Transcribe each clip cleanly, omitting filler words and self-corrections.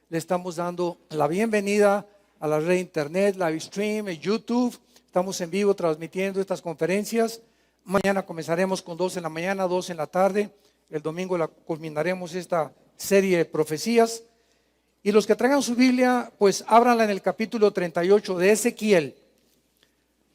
le estamos dando la bienvenida a la red de internet, live stream, en YouTube. Estamos en vivo transmitiendo estas conferencias. Mañana comenzaremos con 2 en la mañana, 2 en la tarde. El domingo culminaremos esta serie de profecías. Y los que traigan su Biblia, pues ábranla en el capítulo 38 de Ezequiel.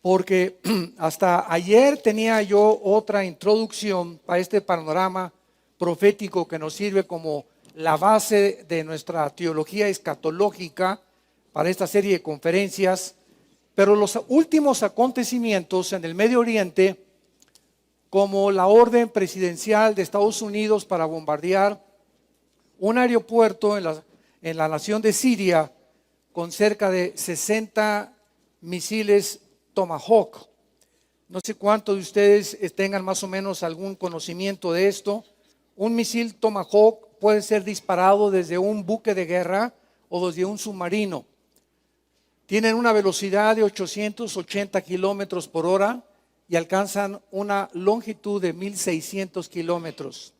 Porque hasta ayer tenía yo otra introducción para este panorama profético que nos sirve como la base de nuestra teología escatológica para esta serie de conferencias. Pero los últimos acontecimientos en el Medio Oriente, como la orden presidencial de Estados Unidos para bombardear un aeropuerto en la nación de Siria con cerca de 60 misiles Tomahawk. No sé cuántos de ustedes tengan más o menos algún conocimiento de esto. Un misil Tomahawk puede ser disparado desde un buque de guerra o desde un submarino. Tienen una velocidad de 880 kilómetros por hora y alcanzan una longitud de 1600 kilómetros.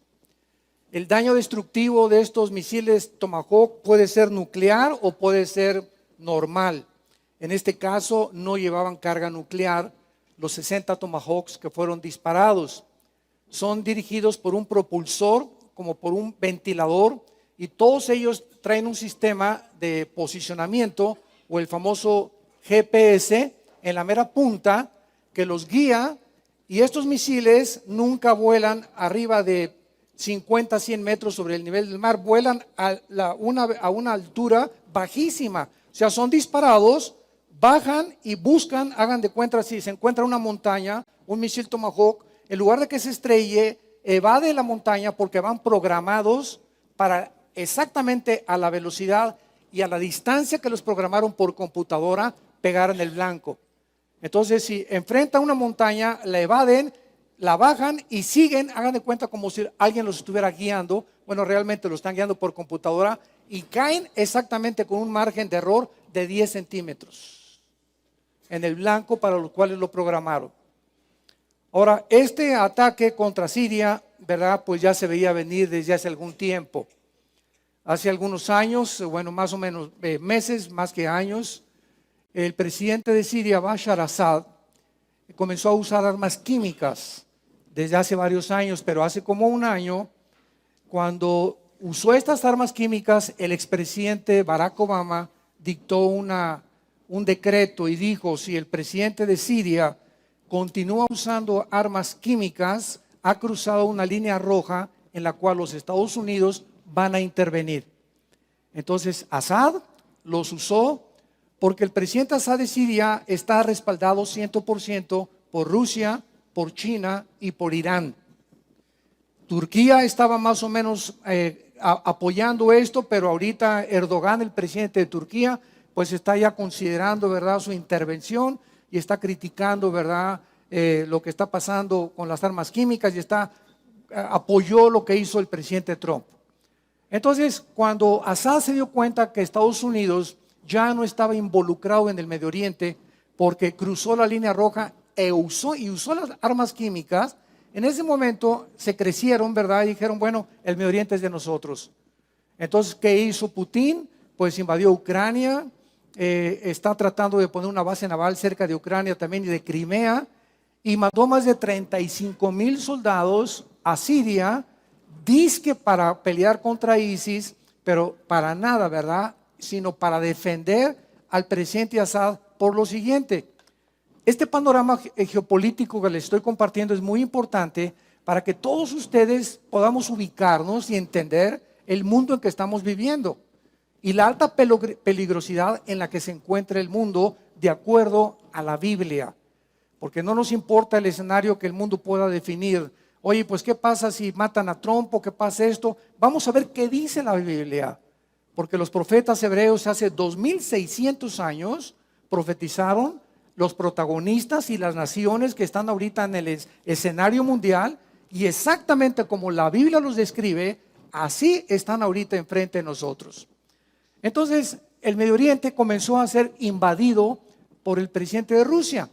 El daño destructivo de estos misiles Tomahawk puede ser nuclear o puede ser normal. En este caso no llevaban carga nuclear los 60 Tomahawks que fueron disparados. Son dirigidos por un propulsor, como por un ventilador, y todos ellos traen un sistema de posicionamiento o el famoso GPS en la mera punta que los guía, y estos misiles nunca vuelan arriba de 50, 100 metros sobre el nivel del mar, vuelan a una altura bajísima. O sea, son disparados, bajan y buscan, hagan de cuenta, si se encuentra una montaña, un misil Tomahawk, en lugar de que se estrelle, evade la montaña porque van programados para exactamente a la velocidad y a la distancia que los programaron por computadora pegar en el blanco. Entonces, si enfrenta una montaña, la evaden, la bajan y siguen, hagan de cuenta como si alguien los estuviera guiando. Bueno, realmente lo están guiando por computadora y caen exactamente con un margen de error de 10 centímetros en el blanco para los cuales lo programaron. Ahora, este ataque contra Siria, ¿verdad? Pues ya se veía venir desde hace algún tiempo. Hace algunos años, bueno, más o menos meses, más que años, el presidente de Siria, Bashar al-Assad, comenzó a usar armas químicas desde hace varios años, pero hace como un año, cuando usó estas armas químicas, el expresidente Barack Obama dictó un decreto y dijo: si el presidente de Siria continúa usando armas químicas, ha cruzado una línea roja en la cual los Estados Unidos van a intervenir. Entonces Assad los usó porque el presidente Assad de Siria está respaldado 100% por Rusia, por China y por Irán. Turquía estaba más o menos apoyando esto, pero ahorita Erdogan, el presidente de Turquía, pues está ya considerando, ¿verdad?, su intervención y está criticando, ¿verdad?, lo que está pasando con las armas químicas y apoyó lo que hizo el presidente Trump. Entonces, cuando Assad se dio cuenta que Estados Unidos ya no estaba involucrado en el Medio Oriente porque cruzó la línea roja y usó las armas químicas, en ese momento se crecieron, ¿verdad? Y dijeron: bueno, el Medio Oriente es de nosotros. Entonces, ¿qué hizo Putin? Pues invadió Ucrania, está tratando de poner una base naval cerca de Ucrania también y de Crimea, y mandó más de 35,000 soldados a Siria, dizque para pelear contra ISIS, pero para nada, ¿verdad?, sino para defender al presidente Assad por lo siguiente. Este panorama geopolítico que les estoy compartiendo es muy importante para que todos ustedes podamos ubicarnos y entender el mundo en que estamos viviendo y la alta peligrosidad en la que se encuentra el mundo de acuerdo a la Biblia. Porque no nos importa el escenario que el mundo pueda definir. Oye, pues ¿qué pasa si matan a Trump o qué pasa esto? Vamos a ver qué dice la Biblia. Porque los profetas hebreos hace 2600 años profetizaron los protagonistas y las naciones que están ahorita en el escenario mundial, y exactamente como la Biblia los describe, así están ahorita enfrente de nosotros. Entonces, el Medio Oriente comenzó a ser invadido por el presidente de Rusia,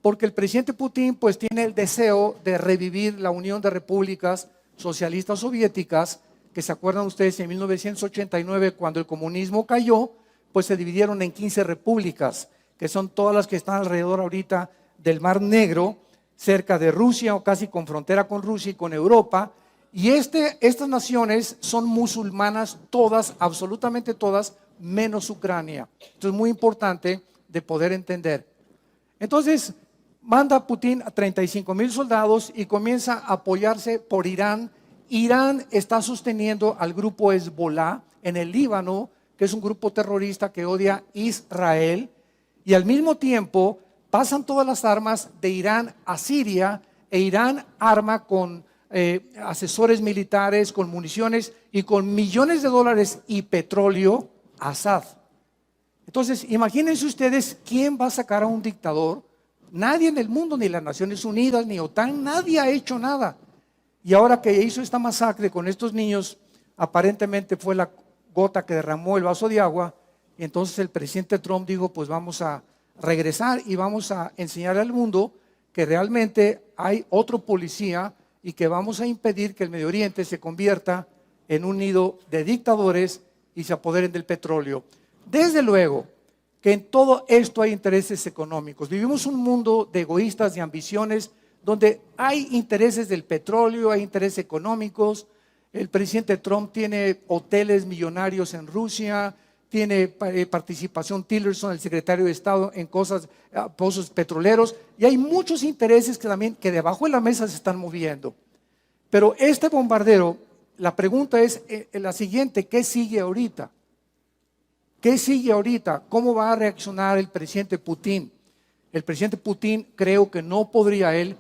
porque el presidente Putin pues tiene el deseo de revivir la Unión de Repúblicas Socialistas Soviéticas, que se acuerdan ustedes en 1989 cuando el comunismo cayó, pues se dividieron en 15 repúblicas, que son todas las que están alrededor ahorita del Mar Negro, cerca de Rusia o casi con frontera con Rusia y con Europa. Y estas naciones son musulmanas todas, absolutamente todas, menos Ucrania. Esto es muy importante de poder entender. Entonces, manda Putin a 35,000 soldados y comienza a apoyarse por Irán. Irán está sosteniendo al grupo Hezbollah en el Líbano, que es un grupo terrorista que odia a Israel, y al mismo tiempo pasan todas las armas de Irán a Siria, e Irán arma con asesores militares, con municiones y con millones de dólares y petróleo a Assad. Entonces, imagínense ustedes quién va a sacar a un dictador. Nadie en el mundo, ni las Naciones Unidas, ni OTAN, nadie ha hecho nada. Y ahora que hizo esta masacre con estos niños, aparentemente fue la gota que derramó el vaso de agua. Y entonces el presidente Trump dijo, pues vamos a regresar y vamos a enseñar al mundo que realmente hay otro policía y que vamos a impedir que el Medio Oriente se convierta en un nido de dictadores y se apoderen del petróleo. Desde luego que en todo esto hay intereses económicos. Vivimos un mundo de egoístas, de ambiciones, donde hay intereses del petróleo, hay intereses económicos. El presidente Trump tiene hoteles millonarios en Rusia, tiene participación Tillerson, el secretario de Estado, en cosas, pozos petroleros, y hay muchos intereses que debajo de la mesa se están moviendo. Pero este bombardero, la pregunta es la siguiente: ¿qué sigue ahorita? ¿Qué sigue ahorita? ¿Cómo va a reaccionar el presidente Putin? El presidente Putin creo que no podría él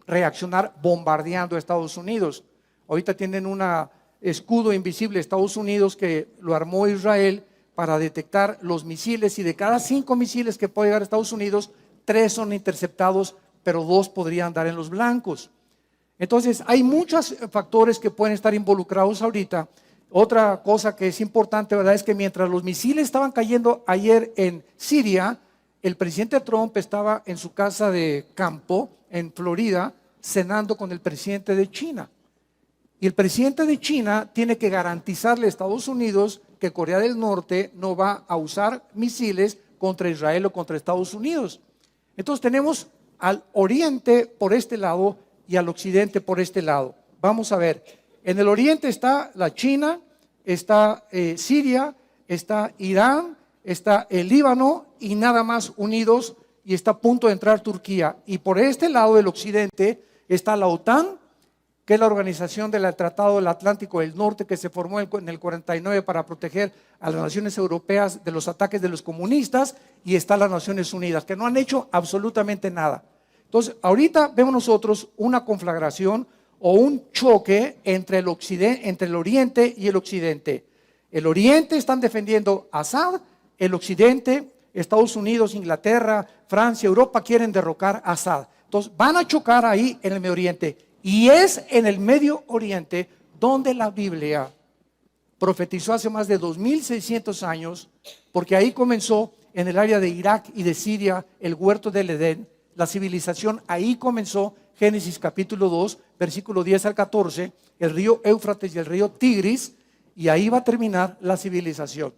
reaccionar bombardeando a Estados Unidos. Ahorita tienen un escudo invisible de Estados Unidos que lo armó Israel para detectar los misiles, y de cada 5 misiles que puede llegar a Estados Unidos, 3 son interceptados, pero 2 podrían dar en los blancos. Entonces hay muchos factores que pueden estar involucrados ahorita. Otra cosa que es importante, ¿verdad?, es que mientras los misiles estaban cayendo ayer en Siria, el presidente Trump estaba en su casa de campo en Florida cenando con el presidente de China. Y el presidente de China tiene que garantizarle a Estados Unidos que Corea del Norte no va a usar misiles contra Israel o contra Estados Unidos. Entonces tenemos al oriente por este lado y al occidente por este lado. Vamos a ver, en el oriente está la China, está Siria, está Irán, está el Líbano y nada más unidos, y está a punto de entrar Turquía. Y por este lado del occidente está la OTAN, que es la organización del Tratado del Atlántico del Norte, que se formó en el 49 para proteger a las naciones europeas de los ataques de los comunistas, y está las Naciones Unidas, que no han hecho absolutamente nada. Entonces, ahorita vemos nosotros una conflagración o un choque entre el oriente y el occidente. El oriente están defendiendo a Assad, el occidente, Estados Unidos, Inglaterra, Francia, Europa quieren derrocar a Assad. Entonces, van a chocar ahí en el Medio Oriente. Y es en el Medio Oriente donde la Biblia profetizó hace más de 2600 años, porque ahí comenzó, en el área de Irak y de Siria, el huerto del Edén. La civilización ahí comenzó. Génesis capítulo 2, versículo 10 al 14, el río Éufrates y el río Tigris, y ahí va a terminar la civilización.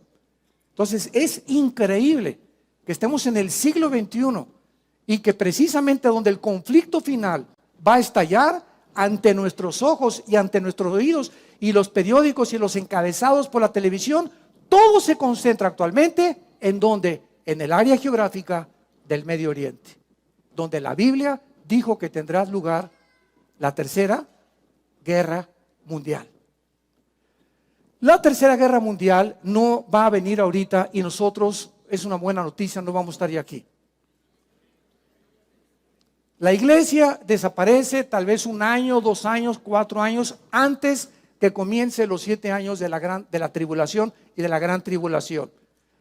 Entonces es increíble que estemos en el siglo XXI y que precisamente donde el conflicto final va a estallar, ante nuestros ojos y ante nuestros oídos, y los periódicos y los encabezados por la televisión, todo se concentra actualmente en donde, en el área geográfica del Medio Oriente, donde la Biblia dijo que tendrá lugar la tercera guerra mundial. La tercera guerra mundial no va a venir ahorita, y nosotros, es una buena noticia, no vamos a estar ya aquí. La iglesia desaparece tal vez 1 año, 2 años, 4 años antes que comience los 7 años de la tribulación y de la gran tribulación.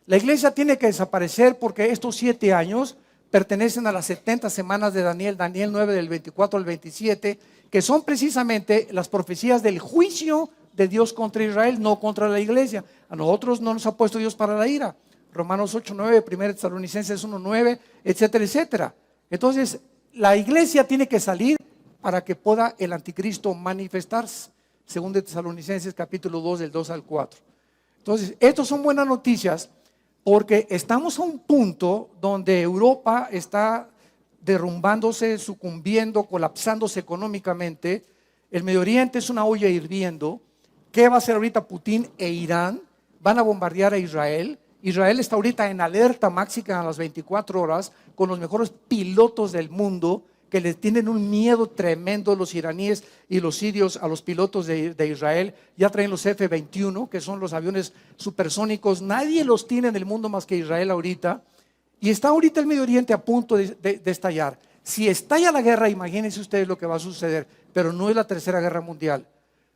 La iglesia tiene que desaparecer porque estos 7 años pertenecen a las 70 semanas de Daniel 9 del 24 al 27, que son precisamente las profecías del juicio de Dios contra Israel, no contra la iglesia. A nosotros no nos ha puesto Dios para la ira. Romanos 8, 9, 1 Tesalonicenses 1, 9, etcétera, etcétera. Entonces, la iglesia tiene que salir para que pueda el anticristo manifestarse. Según de Tesalonicenses capítulo 2 del 2 al 4. Entonces, estas son buenas noticias porque estamos a un punto donde Europa está derrumbándose, sucumbiendo, colapsándose económicamente. El Medio Oriente es una olla hirviendo. ¿Qué va a hacer ahorita Putin e Irán? Van a bombardear a Israel. Israel está ahorita en alerta máxima a las 24 horas con los mejores pilotos del mundo que les tienen un miedo tremendo los iraníes y los sirios a los pilotos de Israel. Ya traen los F-21, que son los aviones supersónicos. Nadie los tiene en el mundo más que Israel ahorita. Y está ahorita el Medio Oriente a punto de estallar. Si estalla la guerra, imagínense ustedes lo que va a suceder. Pero no es la tercera guerra mundial.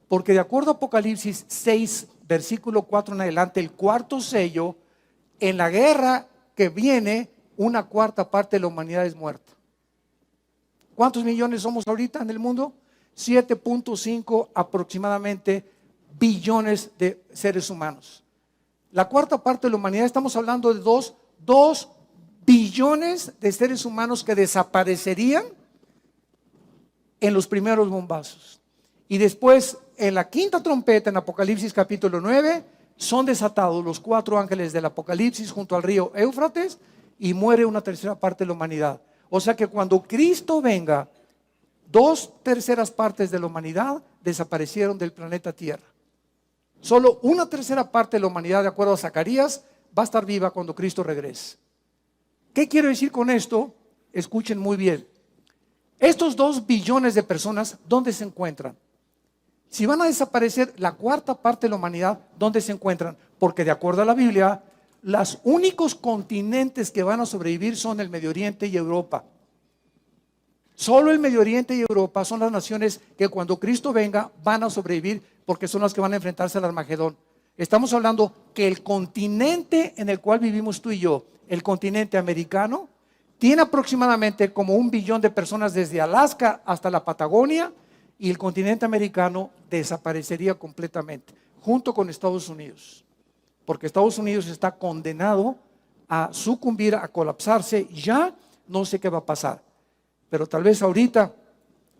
Porque de acuerdo a Apocalipsis 6, versículo 4 en adelante, el cuarto sello, en la guerra que viene, una cuarta parte de la humanidad es muerta. ¿Cuántos millones somos ahorita en el mundo? 7.5 aproximadamente billones de seres humanos. La cuarta parte de la humanidad, estamos hablando de 2 billones de seres humanos que desaparecerían en los primeros bombazos. Y después, en la quinta trompeta, en Apocalipsis capítulo 9, son desatados los 4 ángeles del Apocalipsis junto al río Éufrates y muere una tercera parte de la humanidad. O sea que cuando Cristo venga, 2/3 partes de la humanidad desaparecieron del planeta Tierra. Solo una tercera parte de la humanidad, de acuerdo a Zacarías, va a estar viva cuando Cristo regrese. ¿Qué quiero decir con esto? Escuchen muy bien. Estos 2 billones de personas, ¿dónde se encuentran? Si van a desaparecer la cuarta parte de la humanidad, ¿dónde se encuentran? Porque de acuerdo a la Biblia, los únicos continentes que van a sobrevivir son el Medio Oriente y Europa. Solo el Medio Oriente y Europa son las naciones que cuando Cristo venga van a sobrevivir porque son las que van a enfrentarse al Armagedón. Estamos hablando que el continente en el cual vivimos tú y yo, el continente americano, tiene aproximadamente como 1 billón de personas desde Alaska hasta la Patagonia, y el continente americano desaparecería completamente, junto con Estados Unidos. Porque Estados Unidos está condenado a sucumbir, a colapsarse. Ya no sé qué va a pasar. Pero tal vez ahorita,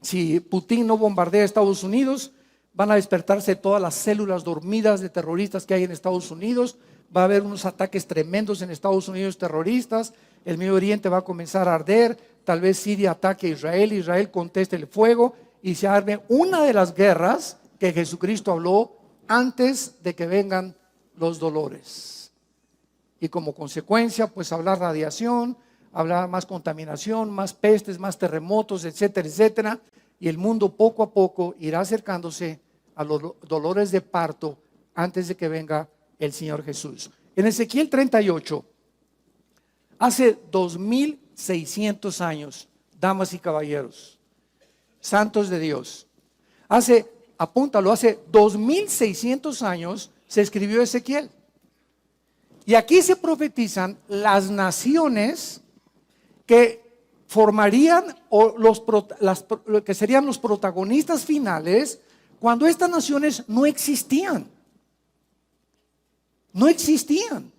si Putin no bombardea a Estados Unidos, van a despertarse todas las células dormidas de terroristas que hay en Estados Unidos. Va a haber unos ataques tremendos en Estados Unidos terroristas. El Medio Oriente va a comenzar a arder. Tal vez Siria ataque a Israel. Israel conteste el fuego y se arme una de las guerras que Jesucristo habló antes de que vengan los dolores. Y como consecuencia, pues habrá radiación, habrá más contaminación, más pestes, más terremotos, etcétera, etcétera. Y el mundo poco a poco irá acercándose a los dolores de parto antes de que venga el Señor Jesús. En Ezequiel 38, hace 2600 años, damas y caballeros, santos de Dios, apúntalo, hace 2600 años se escribió Ezequiel. Y aquí se profetizan las naciones que formarían que serían los protagonistas finales cuando estas naciones no existían. No existían.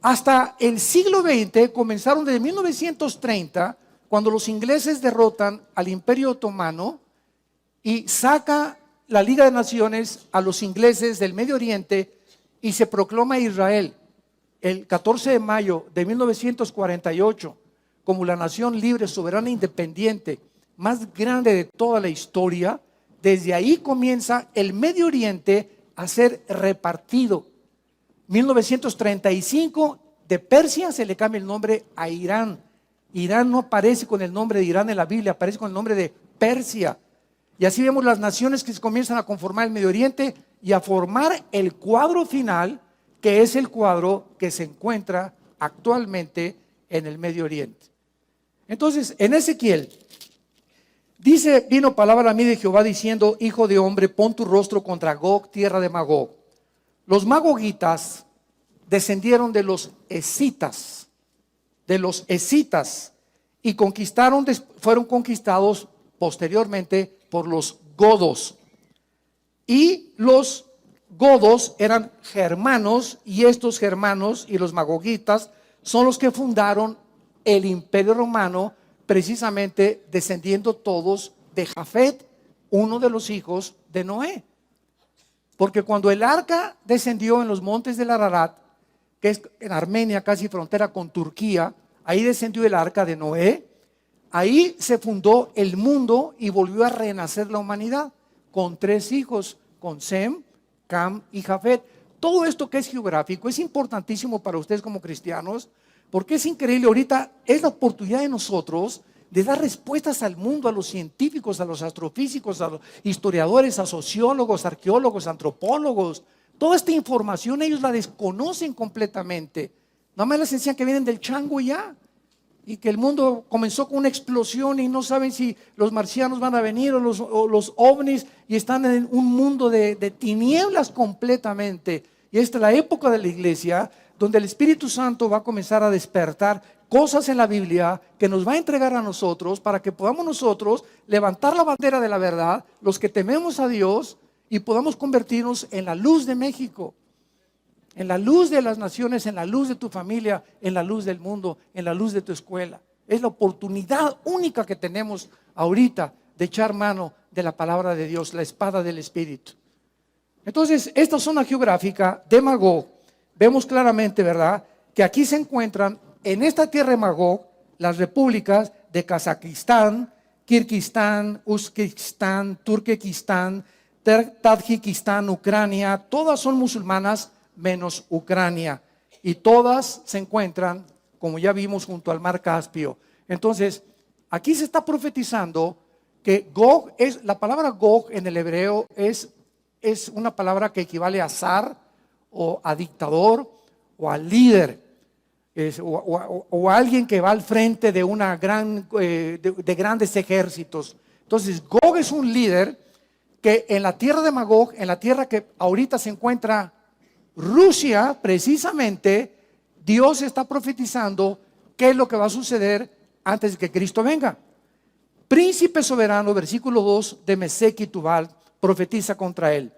Hasta el siglo XX, comenzaron desde 1930, cuando los ingleses derrotan al Imperio Otomano y saca la Liga de Naciones a los ingleses del Medio Oriente y se proclama Israel el 14 de mayo de 1948 como la nación libre, soberana e independiente más grande de toda la historia. Desde ahí comienza el Medio Oriente a ser repartido. 1935, de Persia se le cambia el nombre a Irán. Irán no aparece con el nombre de Irán en la Biblia, aparece con el nombre de Persia. Y así vemos las naciones que se comienzan a conformar el Medio Oriente y a formar el cuadro final, que es el cuadro que se encuentra actualmente en el Medio Oriente. Entonces, en Ezequiel dice: vino palabra a mí de Jehová diciendo: hijo de hombre, pon tu rostro contra Gog, tierra de Magog. Los magogitas descendieron de los escitas, y fueron conquistados posteriormente por los godos. Y los godos eran germanos, y estos germanos y los magogitas son los que fundaron el Imperio Romano, precisamente descendiendo todos de Jafet, uno de los hijos de Noé. Porque cuando el arca descendió en los montes del Ararat, que es en Armenia, casi frontera con Turquía, ahí descendió el arca de Noé, ahí se fundó el mundo y volvió a renacer la humanidad, con 3 hijos, con Sem, Cam y Jafet. Todo esto que es geográfico es importantísimo para ustedes como cristianos, porque es increíble. Ahorita es la oportunidad de nosotros de dar respuestas al mundo, a los científicos, a los astrofísicos, a los historiadores, a sociólogos, arqueólogos, antropólogos. Toda esta información ellos la desconocen completamente. Nada más les enseñan que vienen del chango y ya. Y que el mundo comenzó con una explosión y no saben si los marcianos van a venir o los ovnis, y están en un mundo de tinieblas completamente. Y esta es la época de la iglesia donde el Espíritu Santo va a comenzar a despertar cosas en la Biblia que nos va a entregar a nosotros para que podamos nosotros levantar la bandera de la verdad, los que tememos a Dios, y podamos convertirnos en la luz de México, en la luz de las naciones, en la luz de tu familia, en la luz del mundo, en la luz de tu escuela. Es la oportunidad única que tenemos ahorita de echar mano de la palabra de Dios, la espada del Espíritu. Entonces, esta zona geográfica de Magog, vemos claramente, ¿verdad?, que aquí se encuentran en esta tierra de Magog las repúblicas de Kazajistán, Kirguistán, Uzbekistán, Turquestán, Tadjikistán, Ucrania. Todas son musulmanas menos Ucrania, y todas se encuentran, como ya vimos, junto al mar Caspio. Entonces, aquí se está profetizando que Gog es, la palabra Gog en el hebreo es una palabra que equivale a zar, o a dictador, o a líder, o a alguien que va al frente de una de grandes ejércitos. Entonces, Gog es un líder que en la tierra de Magog, en la tierra que ahorita se encuentra Rusia, precisamente, Dios está profetizando qué es lo que va a suceder antes de que Cristo venga. Príncipe soberano, versículo 2 de Mesec y Tubal, profetiza contra él.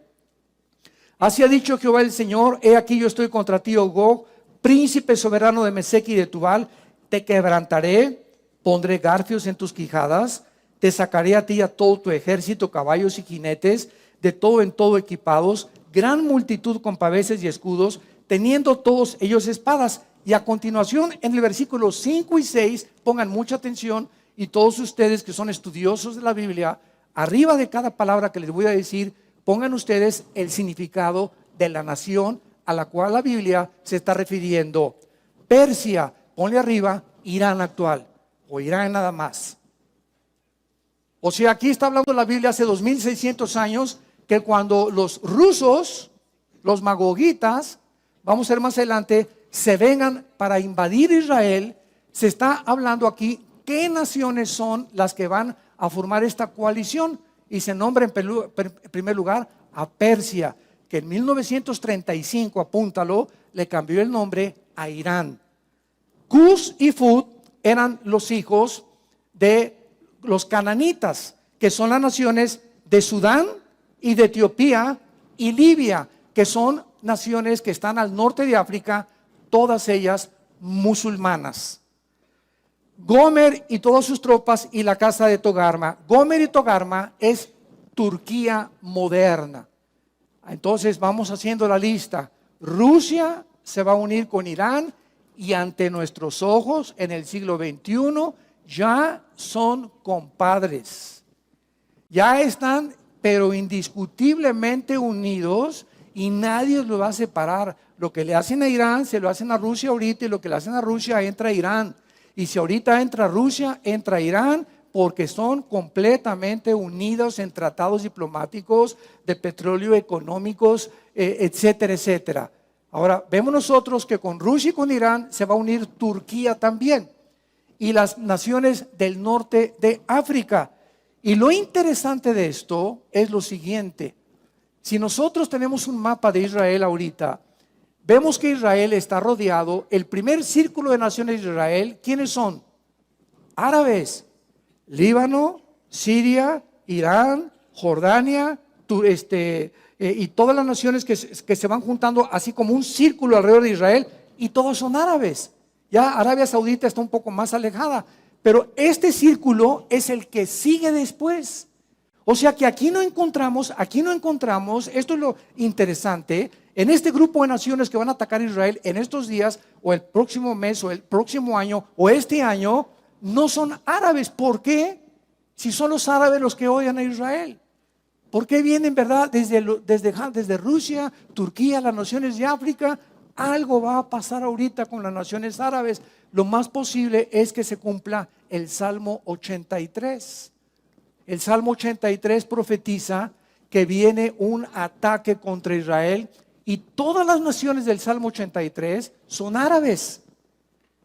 Así ha dicho Jehová el Señor: he aquí yo estoy contra ti, oh Gog, príncipe soberano de Mesec y de Tubal. Te quebrantaré, pondré garfios en tus quijadas, te sacaré a ti y a todo tu ejército, caballos y jinetes, de todo en todo equipados, gran multitud con paveses y escudos, teniendo todos ellos espadas. Y a continuación, en el versículo 5 y 6, pongan mucha atención, y todos ustedes que son estudiosos de la Biblia, arriba de cada palabra que les voy a decir, pongan ustedes el significado de la nación a la cual la Biblia se está refiriendo. Persia, ponle arriba Irán actual, o Irán nada más. O sea, aquí está hablando la Biblia hace 2600 años, que cuando los rusos, los magogitas, vamos a ver más adelante, se vengan para invadir Israel, se está hablando aquí qué naciones son las que van a formar esta coalición, y se nombra en primer lugar a Persia, que en 1935, apúntalo, le cambió el nombre a Irán. Cus y Fut eran los hijos de los cananitas, que son las naciones de Sudán y de Etiopía y Libia, que son naciones que están al norte de África, todas ellas musulmanas. Gomer y todas sus tropas y la casa de Togarma. Gomer y Togarma es Turquía moderna. Entonces vamos haciendo la lista. Rusia se va a unir con Irán, y ante nuestros ojos en el siglo XXI ya son compadres. Ya están, pero indiscutiblemente unidos, y nadie los va a separar. Lo que le hacen a Irán se lo hacen a Rusia ahorita, y lo que le hacen a Rusia entra a Irán. Y si ahorita entra Rusia, entra Irán, porque son completamente unidos en tratados diplomáticos, de petróleo, económicos, etcétera, etcétera. Ahora, vemos nosotros que con Rusia y con Irán se va a unir Turquía también, y las naciones del norte de África. Y lo interesante de esto es lo siguiente: si nosotros tenemos un mapa de Israel ahorita, vemos que Israel está rodeado, el primer círculo de naciones de Israel, ¿quiénes son? Árabes, Líbano, Siria, Irán, Jordania, y todas las naciones que se van juntando así como un círculo alrededor de Israel, y todos son árabes. Ya Arabia Saudita está un poco más alejada, pero este círculo es el que sigue después. O sea que aquí no encontramos, esto es lo interesante, en este grupo de naciones que van a atacar a Israel en estos días, o el próximo mes, o el próximo año, o este año, no son árabes. ¿Por qué? Si son los árabes los que odian a Israel. ¿Por qué vienen, verdad, desde Rusia, Turquía, las naciones de África? Algo va a pasar ahorita con las naciones árabes. Lo más posible es que se cumpla el Salmo 83. El Salmo 83 profetiza que viene un ataque contra Israel y todas las naciones del Salmo 83 son árabes.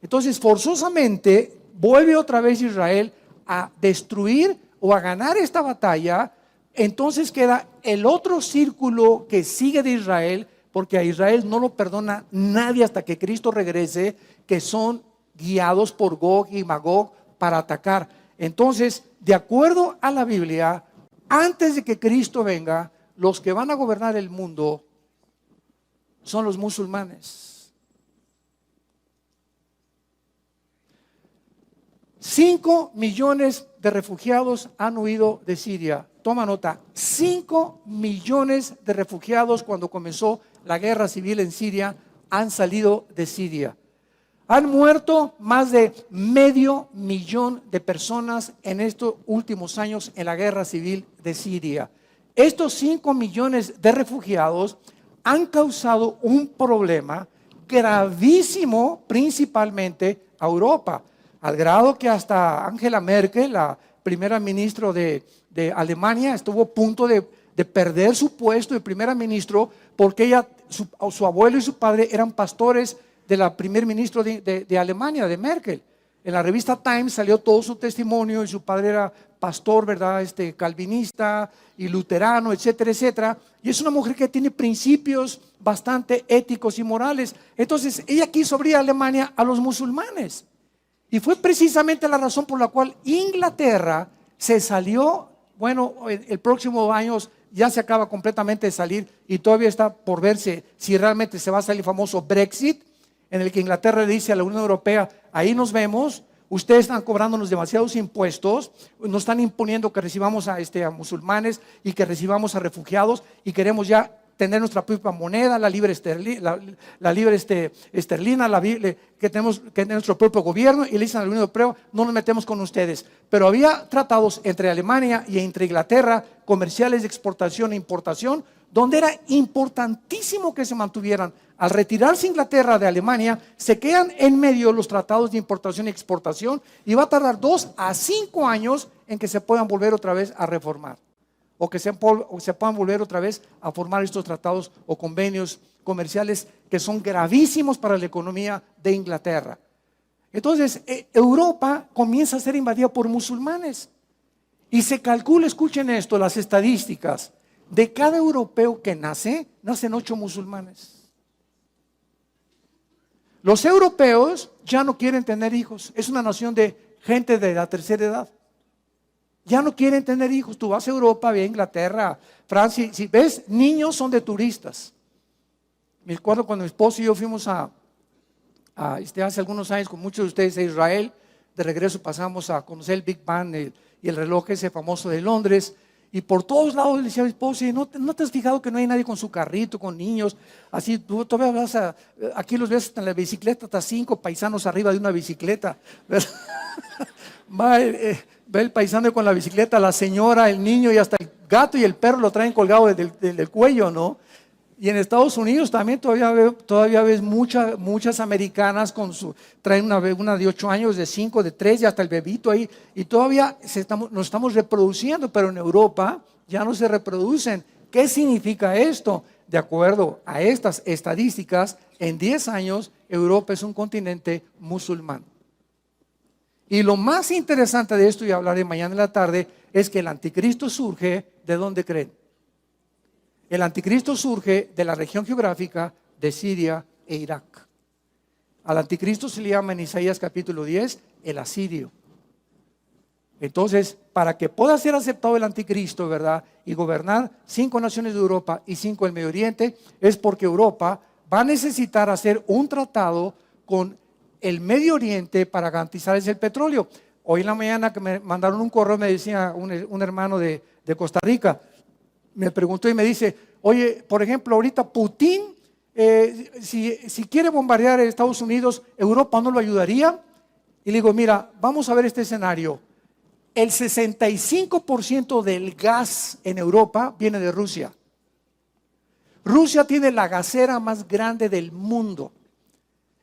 Entonces, forzosamente, vuelve otra vez Israel a destruir o a ganar esta batalla. Entonces queda el otro círculo que sigue de Israel, porque a Israel no lo perdona nadie hasta que Cristo regrese, que son guiados por Gog y Magog para atacar. Entonces, de acuerdo a la Biblia, antes de que Cristo venga, los que van a gobernar el mundo son los musulmanes. 5 millones de refugiados han huido de Siria. Toma nota, 5 millones de refugiados cuando comenzó la guerra civil en Siria han salido de Siria. Han muerto más de 500,000 de personas en estos últimos años en la guerra civil de Siria. Estos 5 millones de refugiados han causado un problema gravísimo, principalmente a Europa, al grado que hasta Angela Merkel, la primera ministra de Alemania, estuvo a punto de perder su puesto de primera ministro porque ella, su abuelo y su padre eran pastores de la primer ministro de Alemania, de Merkel. En la revista Times salió todo su testimonio y su padre era pastor, ¿verdad? Calvinista y luterano, etcétera, etcétera. Y es una mujer que tiene principios bastante éticos y morales. Entonces, ella quiso abrir Alemania a los musulmanes. Y fue precisamente la razón por la cual Inglaterra se salió, bueno, el próximo año ya se acaba completamente de salir y todavía está por verse si realmente se va a salir el famoso Brexit, en el que Inglaterra le dice a la Unión Europea, ahí nos vemos, ustedes están cobrándonos demasiados impuestos, nos están imponiendo que recibamos a musulmanes y que recibamos a refugiados y queremos ya tener nuestra propia moneda, la libre esterlina, que tenemos que tener nuestro propio gobierno, y le dicen a la Unión Europea, no nos metemos con ustedes. Pero había tratados entre Alemania y entre Inglaterra, comerciales de exportación e importación, donde era importantísimo que se mantuvieran. Al retirarse Inglaterra de Alemania, se quedan en medio los tratados de importación y exportación y va a tardar 2 a 5 años en que se puedan volver otra vez a reformar o que se puedan volver otra vez a formar estos tratados o convenios comerciales que son gravísimos para la economía de Inglaterra. Entonces, Europa comienza a ser invadida por musulmanes y se calcula, escuchen esto, las estadísticas. De cada europeo que nacen 8 musulmanes. Los europeos ya no quieren tener hijos. Es una nación de gente de la tercera edad. Ya no quieren tener hijos. Tú vas a Europa, ve a Inglaterra, Francia. Si ves, niños son de turistas. Me acuerdo cuando mi esposo y yo fuimos hace algunos años con muchos de ustedes a Israel. De regreso pasamos a conocer el Big Ben y el reloj ese famoso de Londres. Y por todos lados le decía a mi esposa, ¿no te has fijado que no hay nadie con su carrito, con niños? Así, tú todavía aquí los ves en la bicicleta, hasta 5 paisanos arriba de una bicicleta. Ve el paisano con la bicicleta, la señora, el niño y hasta el gato y el perro lo traen colgado del cuello, ¿no? Y en Estados Unidos también todavía ves muchas americanas traen una de 8 años, de 5, de 3 y hasta el bebito ahí. Y todavía nos estamos reproduciendo, pero en Europa ya no se reproducen. ¿Qué significa esto? De acuerdo a estas estadísticas, en 10 años Europa es un continente musulmán. Y lo más interesante de esto, y hablaré mañana en la tarde, es que el anticristo surge, ¿de dónde creen? El anticristo surge de la región geográfica de Siria e Irak. Al anticristo se le llama en Isaías capítulo 10 el asirio. Entonces, para que pueda ser aceptado el anticristo, ¿verdad? Y gobernar 5 naciones de Europa y 5 del Medio Oriente, es porque Europa va a necesitar hacer un tratado con el Medio Oriente para garantizarles el petróleo. Hoy en la mañana que me mandaron un correo, me decía un hermano de Costa Rica, me preguntó y me dice, oye, por ejemplo, ahorita Putin, si quiere bombardear a Estados Unidos, ¿Europa no lo ayudaría? Y le digo, mira, vamos a ver este escenario. El 65% del gas en Europa viene de Rusia. Rusia tiene la gasera más grande del mundo.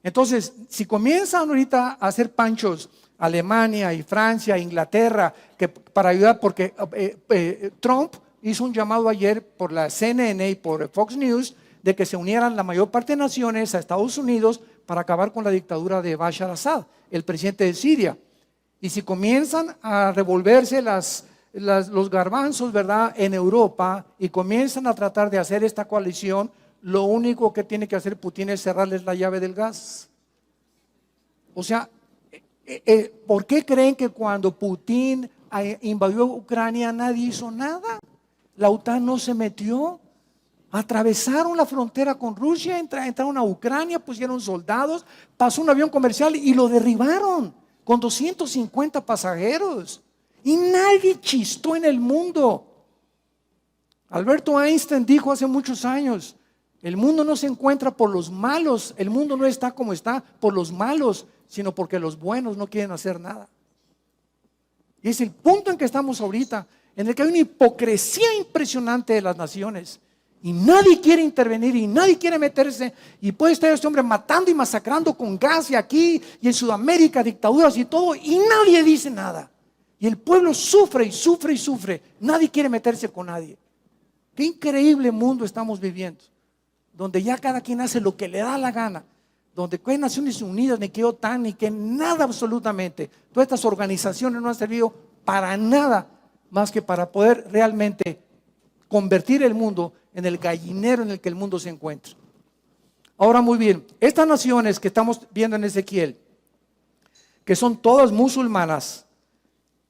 Entonces, si comienzan ahorita a hacer panchos Alemania y Francia, Inglaterra, que para ayudar, porque Trump hizo un llamado ayer por la CNN y por Fox News de que se unieran la mayor parte de naciones a Estados Unidos para acabar con la dictadura de Bashar al-Assad, el presidente de Siria. Y si comienzan a revolverse los garbanzos, ¿verdad?, en Europa y comienzan a tratar de hacer esta coalición, lo único que tiene que hacer Putin es cerrarles la llave del gas. O sea, ¿por qué creen que cuando Putin invadió Ucrania nadie hizo nada? La OTAN no se metió. Atravesaron la frontera con Rusia, entraron a Ucrania, pusieron soldados, pasó un avión comercial y lo derribaron con 250 pasajeros. Y nadie chistó en el mundo. Alberto Einstein dijo hace muchos años, el mundo no se encuentra por los malos, el mundo no está como está por los malos, sino porque los buenos no quieren hacer nada. Y es el punto en que estamos ahorita, en el que hay una hipocresía impresionante de las naciones. Y nadie quiere intervenir y nadie quiere meterse. Y puede estar este hombre matando y masacrando con gas y aquí y en Sudamérica, dictaduras y todo, y nadie dice nada. Y el pueblo sufre y sufre y sufre. Nadie quiere meterse con nadie. Qué increíble mundo estamos viviendo, donde ya cada quien hace lo que le da la gana, donde que Naciones Unidas, ni que OTAN, ni que nada absolutamente. Todas estas organizaciones no han servido para nada más que para poder realmente convertir el mundo en el gallinero en el que el mundo se encuentra. Ahora muy bien, estas naciones que estamos viendo en Ezequiel, que son todas musulmanas,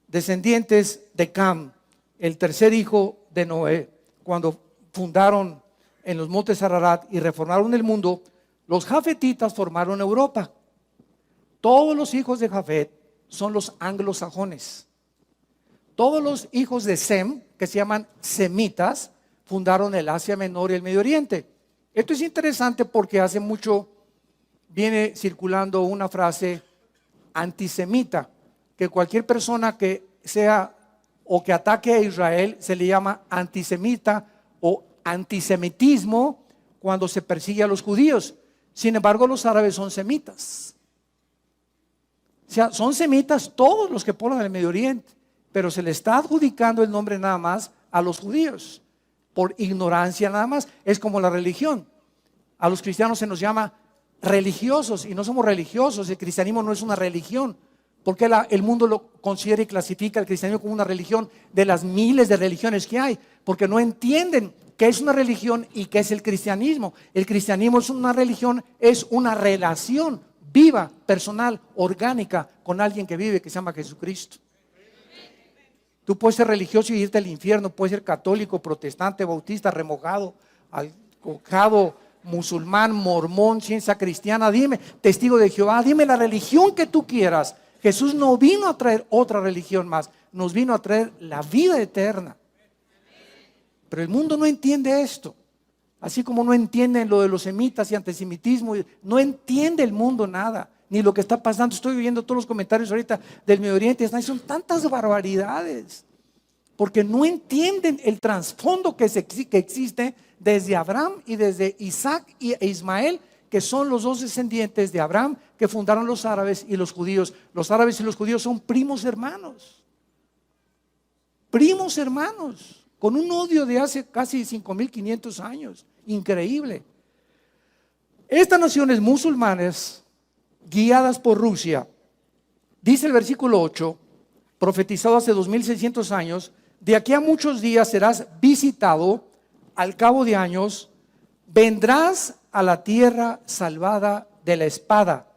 descendientes de Cam, el tercer hijo de Noé, cuando fundaron en los montes Ararat y reformaron el mundo, los jafetitas formaron Europa. Todos los hijos de Jafet son los anglosajones. Todos los hijos de Sem, que se llaman semitas, fundaron el Asia Menor y el Medio Oriente. Esto es interesante porque hace mucho viene circulando una frase antisemita, que cualquier persona que sea o que ataque a Israel se le llama antisemita o antisemitismo cuando se persigue a los judíos. Sin embargo, los árabes son semitas. O sea, son semitas todos los que poblan el Medio Oriente, pero se le está adjudicando el nombre nada más a los judíos, por ignorancia nada más. Es como la religión. A los cristianos se nos llama religiosos y no somos religiosos. El cristianismo no es una religión. Porque el mundo lo considera y clasifica el cristianismo como una religión de las miles de religiones que hay, porque no entienden qué es una religión y qué es el cristianismo. El cristianismo es una religión, es una relación viva, personal, orgánica con alguien que vive, que se llama Jesucristo. Tú puedes ser religioso y irte al infierno, puedes ser católico, protestante, bautista, remojado, alcojado, musulmán, mormón, ciencia cristiana, dime, testigo de Jehová, dime la religión que tú quieras. Jesús no vino a traer otra religión más, nos vino a traer la vida eterna. Pero el mundo no entiende esto, así como no entienden lo de los semitas y antisemitismo, no entiende el mundo nada, ni lo que está pasando. Estoy viendo todos los comentarios ahorita del Medio Oriente, son tantas barbaridades, porque no entienden el trasfondo que existe desde Abraham y desde Isaac e Ismael, que son los dos descendientes de Abraham que fundaron los árabes y los judíos. Los árabes y los judíos son primos hermanos, con un odio de hace casi 5.500 años, increíble. Estas naciones musulmanas, guiadas por Rusia, dice el versículo 8, profetizado hace 2.600 años, de aquí a muchos días serás visitado, al cabo de años, vendrás a la tierra salvada de la espada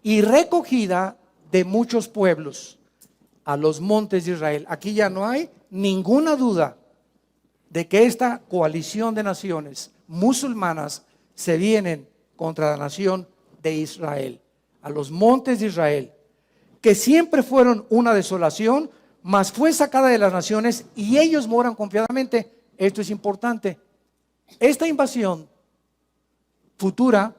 y recogida de muchos pueblos, a los montes de Israel. Aquí ya no hay ninguna duda de que esta coalición de naciones musulmanas se vienen contra la nación de Israel, a los montes de Israel. que siempre fueron una desolación, mas fue sacada de las naciones y ellos moran confiadamente. Esto es importante. Esta invasión futura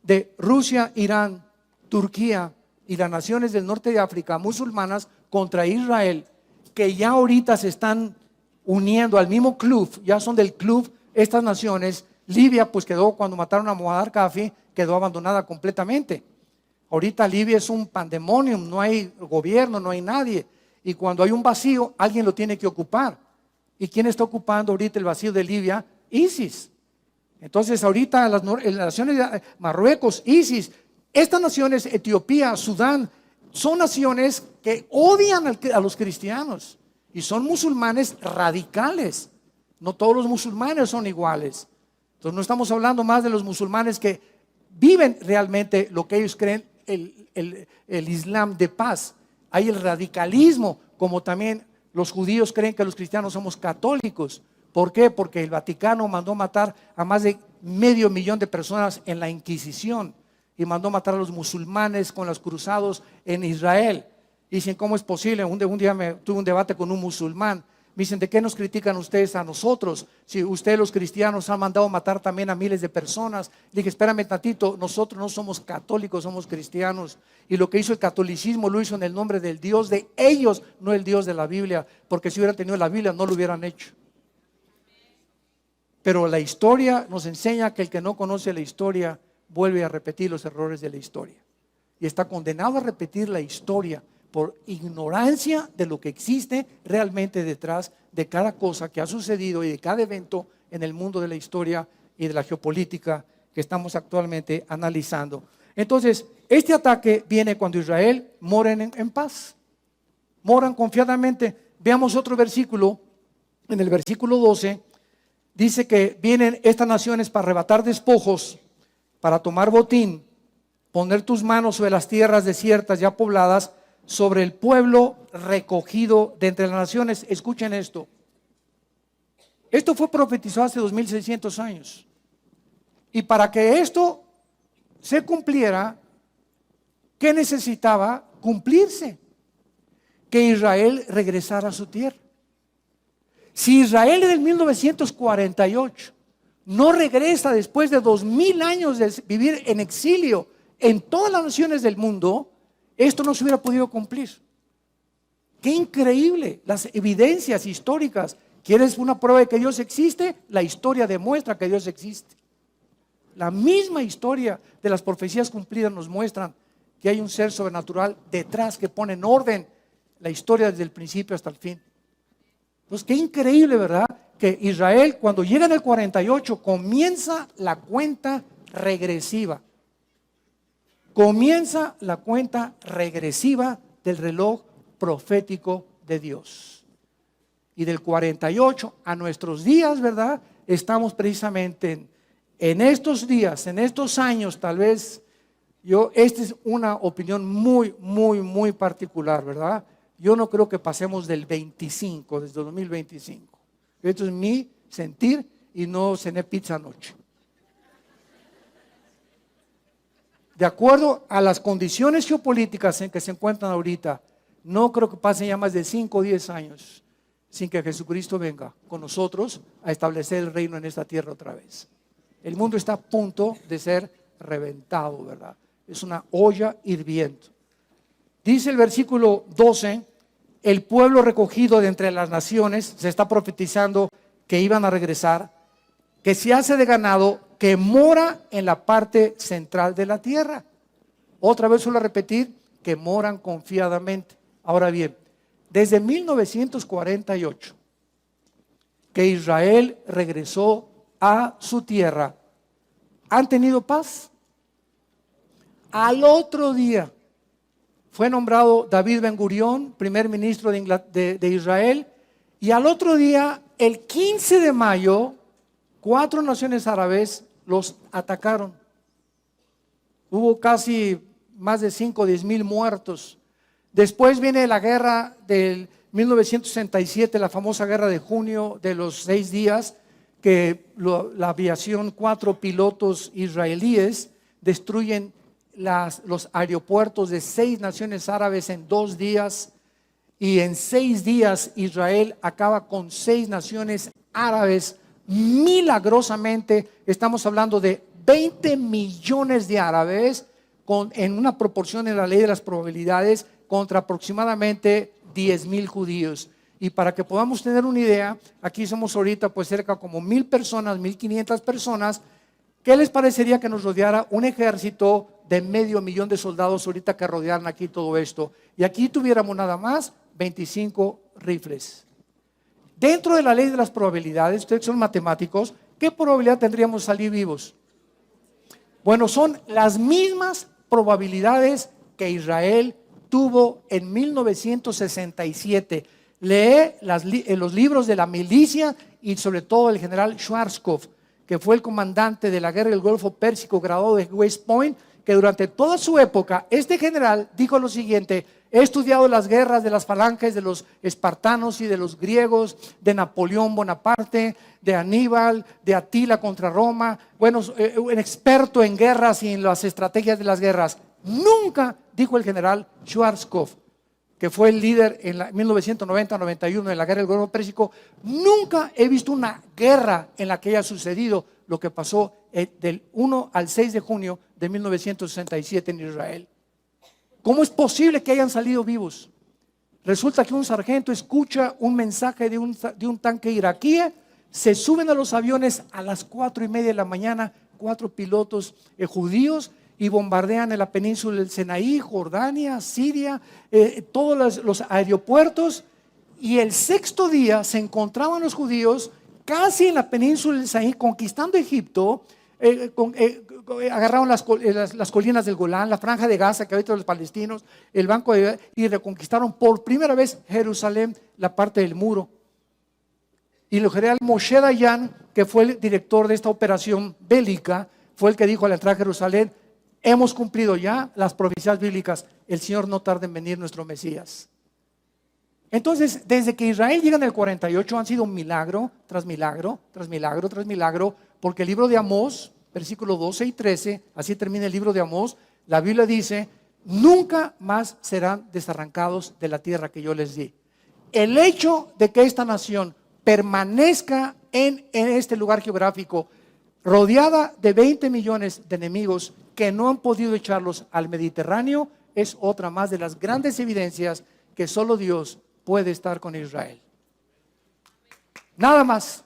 de Rusia, Irán, Turquía y las naciones del norte de África musulmanas contra Israel, que ya ahorita se están uniendo al mismo club, ya son del club estas naciones. Libia pues quedó, cuando mataron a Muammar Gaddafi, quedó abandonada completamente. Ahorita Libia es un pandemonium, no hay gobierno, no hay nadie. Y cuando hay un vacío, alguien lo tiene que ocupar. ¿Y quién está ocupando ahorita el vacío de Libia? ISIS. Entonces ahorita las naciones de Marruecos, ISIS, estas naciones, Etiopía, Sudán, son naciones que odian a los cristianos y son musulmanes radicales. No todos los musulmanes son iguales. Entonces no estamos hablando más de los musulmanes que viven realmente lo que ellos creen, el Islam de paz. Hay el radicalismo, como también los judíos creen que los cristianos somos católicos. ¿Por qué? Porque el Vaticano mandó matar a más de 500,000 de personas en la Inquisición y mandó matar a los musulmanes con los cruzados en Israel. Dicen, ¿cómo es posible? Un día tuve un debate con un musulmán. Me dicen, ¿de qué nos critican ustedes a nosotros? Si ustedes los cristianos han mandado matar también a miles de personas. Le dije, espérame tantito, nosotros no somos católicos, somos cristianos. Y lo que hizo el catolicismo lo hizo en el nombre del Dios de ellos, no el Dios de la Biblia. Porque si hubieran tenido la Biblia no lo hubieran hecho. Pero la historia nos enseña que el que no conoce la historia vuelve a repetir los errores de la historia. Y está condenado a repetir la historia por ignorancia de lo que existe realmente detrás de cada cosa que ha sucedido y de cada evento en el mundo de la historia y de la geopolítica que estamos actualmente analizando. Entonces, este ataque viene cuando Israel mora en paz, moran confiadamente. Veamos otro versículo, en el versículo 12, dice que vienen estas naciones para arrebatar despojos, para tomar botín, poner tus manos sobre las tierras desiertas ya pobladas, sobre el pueblo recogido de entre las naciones. Escuchen esto. Esto fue profetizado hace 2600 años. Y para que esto se cumpliera, ¿qué necesitaba cumplirse? Que Israel regresara a su tierra. Si Israel en el 1948 no regresa después de 2000 años de vivir en exilio en todas las naciones del mundo, esto no se hubiera podido cumplir. Qué increíble, las evidencias históricas. ¿Quieres una prueba de que Dios existe? La historia demuestra que Dios existe. La misma historia de las profecías cumplidas nos muestran que hay un ser sobrenatural detrás que pone en orden la historia desde el principio hasta el fin. Pues qué increíble, ¿verdad? Que Israel, cuando llega en el 48, comienza la cuenta regresiva. Comienza la cuenta regresiva del reloj profético de Dios. Y del 48 a nuestros días, ¿verdad? Estamos precisamente en estos días, en estos años, tal vez, esta es una opinión muy particular, ¿verdad? Yo no creo que pasemos del 25, desde 2025. Esto es mi sentir y no cené pizza anoche. De acuerdo a las condiciones geopolíticas en que se encuentran ahorita, no creo que pasen ya más de 5 o 10 años sin que Jesucristo venga con nosotros a establecer el reino en esta tierra otra vez. El mundo está a punto de ser reventado, ¿verdad? Es una olla hirviendo. Dice el versículo 12, el pueblo recogido de entre las naciones, se está profetizando que iban a regresar, que se hace de ganado, que mora en la parte central de la tierra. Otra vez suelo repetir, que moran confiadamente. Ahora bien, desde 1948, que Israel regresó a su tierra, ¿han tenido paz? Al otro día fue nombrado David Ben Gurión, primer ministro de Israel, y al otro día, el 15 de mayo, 4 naciones árabes los atacaron. Hubo casi más de 5 o 10 mil muertos. Después viene la guerra del 1967, la famosa guerra de junio de los 6 días, que la aviación, 4 pilotos israelíes destruyen los aeropuertos de 6 naciones árabes en 2 días. Y en 6 días Israel acaba con 6 naciones árabes milagrosamente. Estamos hablando de 20 millones de árabes en una proporción en la ley de las probabilidades contra aproximadamente 10,000 judíos. Y para que podamos tener una idea, aquí somos ahorita pues cerca como 1,000 personas, 1,500 personas. ¿Qué les parecería que nos rodeara un ejército de 500,000 de soldados ahorita que rodearan aquí todo esto? Y aquí tuviéramos nada más 25 rifles. Dentro de la ley de las probabilidades, ustedes son matemáticos, ¿qué probabilidad tendríamos de salir vivos? Bueno, son las mismas probabilidades que Israel tuvo en 1967. Lee los libros de la milicia y sobre todo el general Schwarzkopf, que fue el comandante de la guerra del Golfo Pérsico, graduado de West Point, que durante toda su época, este general dijo lo siguiente: he estudiado las guerras de las falanges de los espartanos y de los griegos, de Napoleón Bonaparte, de Aníbal, de Atila contra Roma. Bueno, un experto en guerras y en las estrategias de las guerras. Nunca, dijo el general Schwarzkopf, que fue el líder en 1990-91 en la guerra del Golfo Pérsico, nunca he visto una guerra en la que haya sucedido lo que pasó del 1 al 6 de junio de 1967 en Israel. ¿Cómo es posible que hayan salido vivos? Resulta que un sargento escucha un mensaje de un tanque iraquí, se suben a los aviones a las 4:30 de la mañana, 4 pilotos judíos, y bombardean en la península del Sinaí, Jordania, Siria, todos los aeropuertos. Y el 6º día se encontraban los judíos casi en la península del Sinaí, conquistando Egipto. Agarraron las colinas del Golán, la franja de Gaza que ahorita los palestinos, el banco y reconquistaron por primera vez Jerusalén, la parte del muro. Y el general Moshe Dayan, que fue el director de esta operación bélica, fue el que dijo al entrar a Jerusalén: hemos cumplido ya las profecías bíblicas, el Señor no tarda en venir, nuestro Mesías. Entonces, desde que Israel llega en el 48 han sido milagro tras milagro, tras milagro, tras milagro, porque el libro de Amós, versículos 12 y 13, así termina el libro de Amós, la Biblia dice: nunca más serán desarrancados de la tierra que yo les di. El hecho de que esta nación permanezca en este lugar geográfico, rodeada de 20 millones de enemigos que no han podido echarlos al Mediterráneo, es otra más de las grandes evidencias que solo Dios puede estar con Israel. Nada más.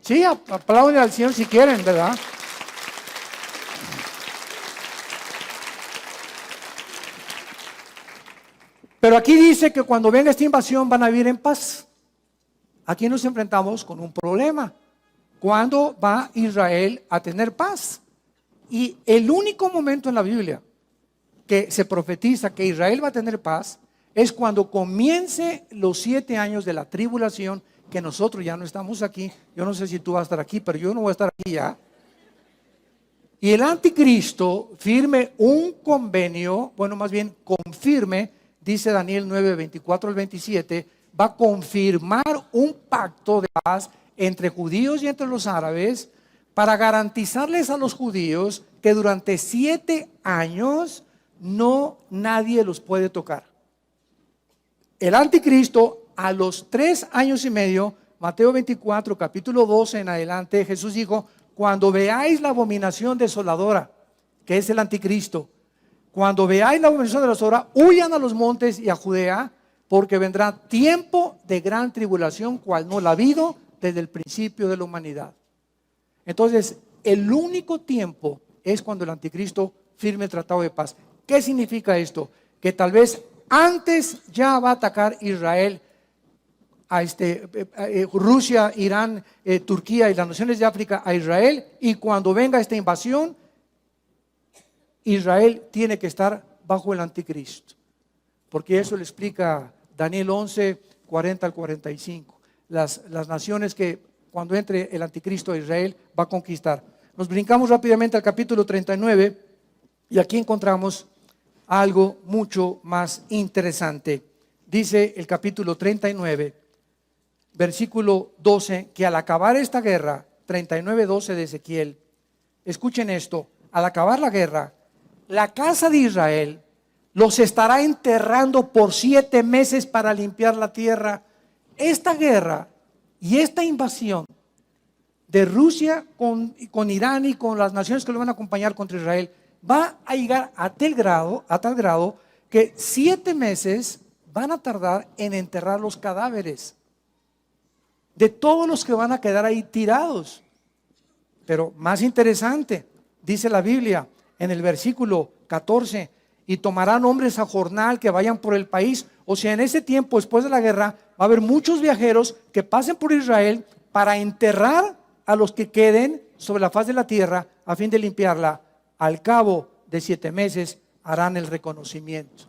Sí, aplauden al Señor si quieren, ¿verdad? Pero aquí dice que cuando venga esta invasión van a vivir en paz. Aquí nos enfrentamos con un problema. ¿Cuándo va Israel a tener paz? Y el único momento en la Biblia que se profetiza que Israel va a tener paz es cuando comience los 7 años de la tribulación, que nosotros ya no estamos aquí. Yo no sé si tú vas a estar aquí, pero yo no voy a estar aquí ya. Y el anticristo firme un convenio, bueno, más bien confirme, dice Daniel 9, 24 al 27, va a confirmar un pacto de paz entre judíos y entre los árabes, para garantizarles a los judíos que durante 7 años nadie los puede tocar. El anticristo, a los 3 años y medio, Mateo 24, capítulo 12 en adelante, Jesús dijo: cuando veáis la abominación desoladora, que es el anticristo, cuando veáis la abominación desoladora, huyan a los montes y a Judea, porque vendrá tiempo de gran tribulación, cual no la ha habido desde el principio de la humanidad. Entonces, el único tiempo es cuando el anticristo firme el tratado de paz. ¿Qué significa esto? Que tal vez antes ya va a atacar Israel, a Rusia, Irán, Turquía y las naciones de África a Israel, y cuando venga esta invasión, Israel tiene que estar bajo el anticristo. Porque eso le explica Daniel 11, 40 al 45. Las naciones que cuando entre el anticristo a Israel va a conquistar. Nos brincamos rápidamente al capítulo 39 y aquí encontramos algo mucho más interesante. Dice el capítulo 39, versículo 12, que al acabar esta guerra, 39:12 de Ezequiel, escuchen esto: al acabar la guerra, la casa de Israel los estará enterrando por 7 meses para limpiar la tierra. Esta guerra y esta invasión de Rusia con Irán y con las naciones que lo van a acompañar contra Israel va a llegar a tal grado que 7 meses van a tardar en enterrar los cadáveres de todos los que van a quedar ahí tirados. Pero más interesante, dice la Biblia en el versículo 14, y tomarán hombres a jornal que vayan por el país. O sea, en ese tiempo, después de la guerra, va a haber muchos viajeros que pasen por Israel para enterrar a los que queden sobre la faz de la tierra a fin de limpiarla. Al cabo de 7 meses harán el reconocimiento.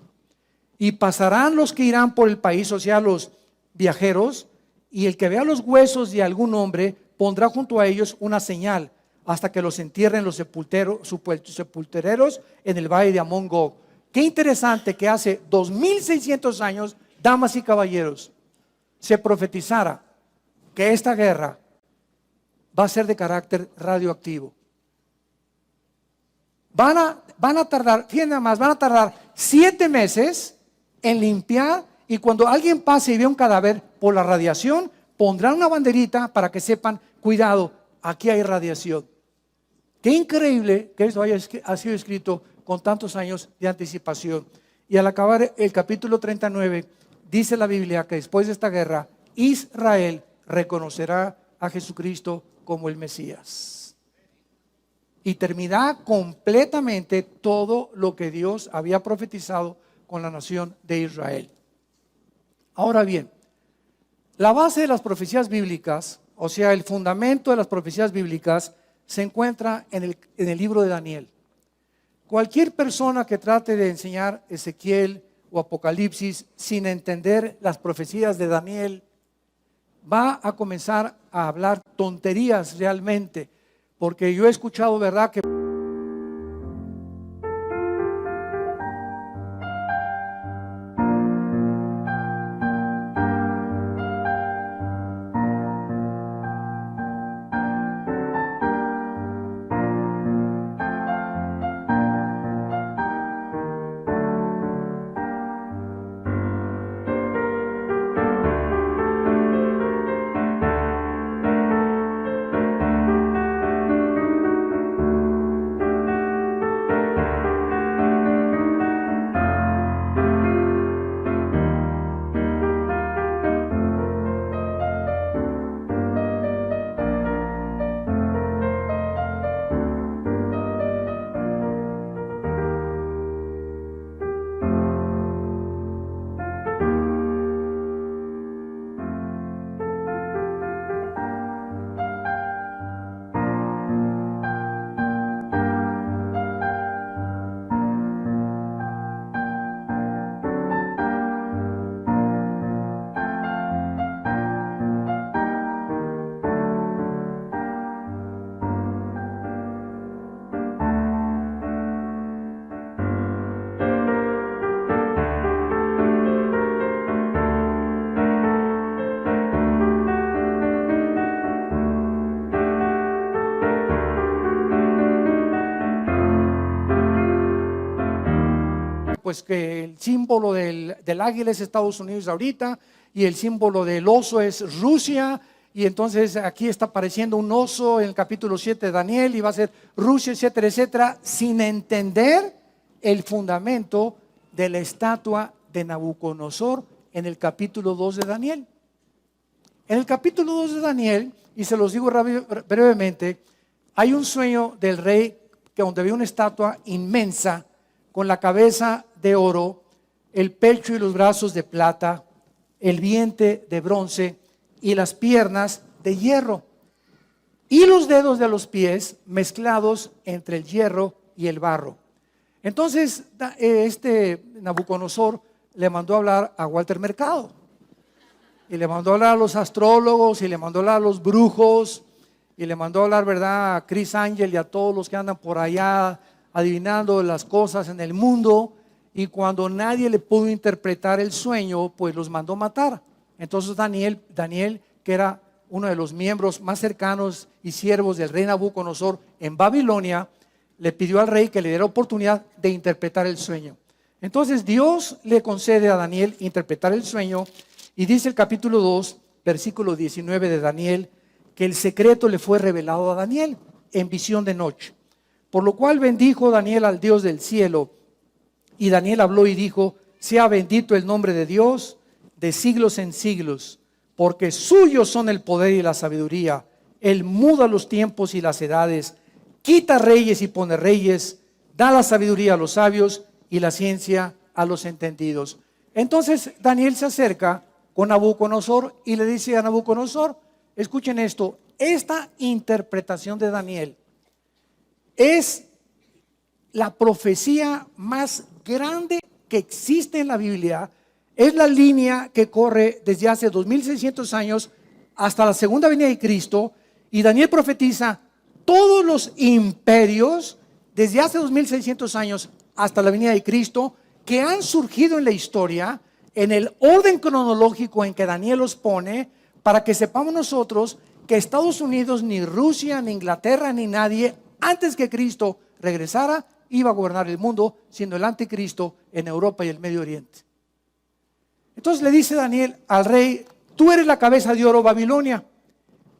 Y pasarán los que irán por el país, o sea, los viajeros, y el que vea los huesos de algún hombre pondrá junto a ellos una señal hasta que los entierren los sepultureros en el valle de Amón Gog. Qué interesante que hace 2600 años, damas y caballeros, se profetizara que esta guerra va a ser de carácter radioactivo. Van a tardar, fíjense nada más, van a tardar 7 meses en limpiar, y cuando alguien pase y ve un cadáver por la radiación, pondrán una banderita para que sepan, cuidado, aquí hay radiación. Qué increíble que esto ha sido escrito con tantos años de anticipación. Y al acabar el capítulo 39, dice la Biblia que después de esta guerra, Israel reconocerá a Jesucristo como el Mesías. Y terminará completamente todo lo que Dios había profetizado con la nación de Israel. Ahora bien, la base de las profecías bíblicas, o sea, el fundamento de las profecías bíblicas, se encuentra en el libro de Daniel. Cualquier persona que trate de enseñar Ezequiel o Apocalipsis sin entender las profecías de Daniel va a comenzar a hablar tonterías realmente, porque yo he escuchado, ¿verdad?, que pues que el símbolo del águila es Estados Unidos ahorita, y el símbolo del oso es Rusia, y entonces aquí está apareciendo un oso en el capítulo 7 de Daniel, y va a ser Rusia, etcétera, etcétera, sin entender el fundamento de la estatua de Nabucodonosor en el capítulo 2 de Daniel. En el capítulo 2 de Daniel, y se los digo brevemente, hay un sueño del rey donde ve una estatua inmensa con la cabeza de oro, el pecho y los brazos de plata, el vientre de bronce y las piernas de hierro, y los dedos de los pies mezclados entre el hierro y el barro. Entonces Nabucodonosor le mandó a hablar a Walter Mercado, y le mandó a hablar a los astrólogos, y le mandó a hablar a los brujos, y le mandó a hablar, ¿verdad?, a Chris Angel y a todos los que andan por allá adivinando las cosas en el mundo. Y cuando nadie le pudo interpretar el sueño, pues los mandó matar. Entonces Daniel, que era uno de los miembros más cercanos y siervos del rey Nabucodonosor en Babilonia, le pidió al rey que le diera oportunidad de interpretar el sueño. Entonces Dios le concede a Daniel interpretar el sueño y dice el capítulo 2, versículo 19 de Daniel, que el secreto le fue revelado a Daniel en visión de noche. Por lo cual bendijo Daniel al Dios del cielo. Y Daniel habló y dijo: sea bendito el nombre de Dios de siglos en siglos, porque suyos son el poder y la sabiduría. Él muda los tiempos y las edades, quita reyes y pone reyes, da la sabiduría a los sabios y la ciencia a los entendidos. Entonces Daniel se acerca con Nabucodonosor y le dice a Nabucodonosor: escuchen esto, esta interpretación de Daniel es la profecía más grande que existe en la Biblia. Es la línea que corre desde hace 2600 años hasta la segunda venida de Cristo, y Daniel profetiza todos los imperios desde hace 2600 años hasta la venida de Cristo que han surgido en la historia en el orden cronológico en que Daniel los pone, para que sepamos nosotros que Estados Unidos, ni Rusia, ni Inglaterra, ni nadie antes que Cristo regresara iba a gobernar el mundo, siendo el anticristo en Europa y el Medio Oriente. Entonces le dice Daniel al rey: tú eres la cabeza de oro, Babilonia.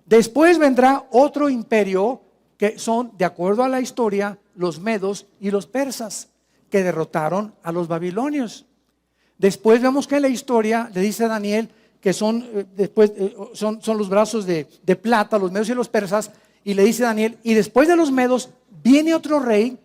Después vendrá otro imperio que son, de acuerdo a la historia, los medos y los persas, que derrotaron a los babilonios. Después vemos que en la historia le dice a Daniel que son los brazos de plata, los medos y los persas, y le dice a Daniel: y después de los medos viene otro rey